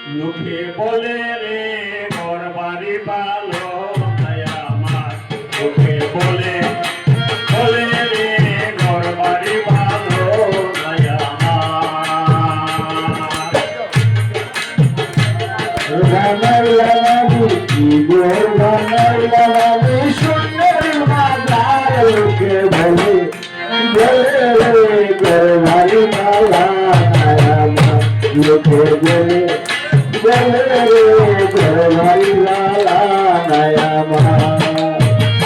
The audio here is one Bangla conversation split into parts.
লোকে বলে রে ঘর বাড়ি ভালো নাই আমার, লোকে বলে বলে রে ঘর বাড়ি ভালো নাই আমার। রানার লালাবি কি গোর রানার লালাবি সুন্দর বাজার লোকে বলে বলে রে ঘর বাড়ি ভালো নাই আমার, লোকে বলে বলে রে ঘর বাড়ি ভালো নাই আমার।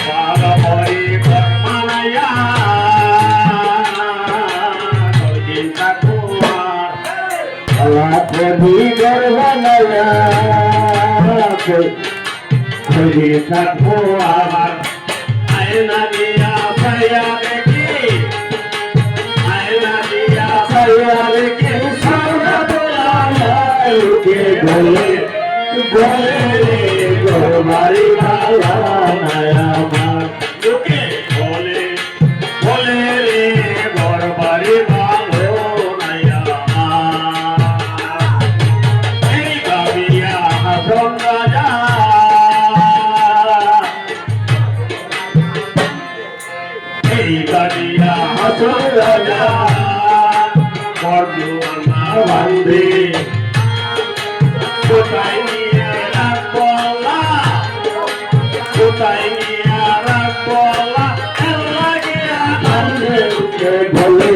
বাবা বড়ি ঘর মানাইয়া চিন্তা কুমার কবি ঘর বানায়া কবি থাকবো আমার আয়না দিয়া ছায়া দেখি, আয়না দিয়া ছায়া দেখি সারা লোকে বলে বলে রে ঘর বাড়ি ভালো নাই আমার। লোকে বলে বলে রে ঘর বাড়ি ভালো নাই আমার। এই ভাবিয়া হাসন রাজা, এই ভাবিয়া হাসন রাজা বর্ণনা বান্ধে কোথায় নিয়ে রাখবো না, কোথায় নিয়ে রাখবো না, লাগিয়া কান্দে লোকে বলে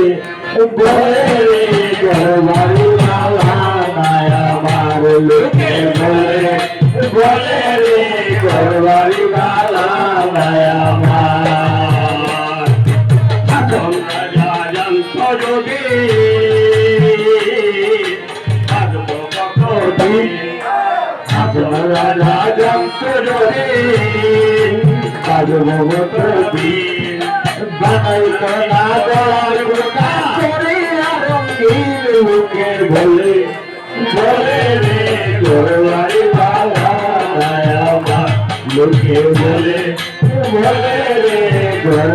বলে রে ঘর বাড়ি ভালো নাই আমার। লোকে বলে বলে রে ঘর বাড়ি ভালো নাই আমার। হাসন রাজা জানত যদি থাকবো কতদিন, হাসন রাজা জানত যদি থাকবো কতদিন। বানাইতো না দল গোটা করিয়া রঙিন লোকে বলে বলে রে ঘর বাড়ি ভালো নাই আমার। লোকে বলে বলে রে ঘর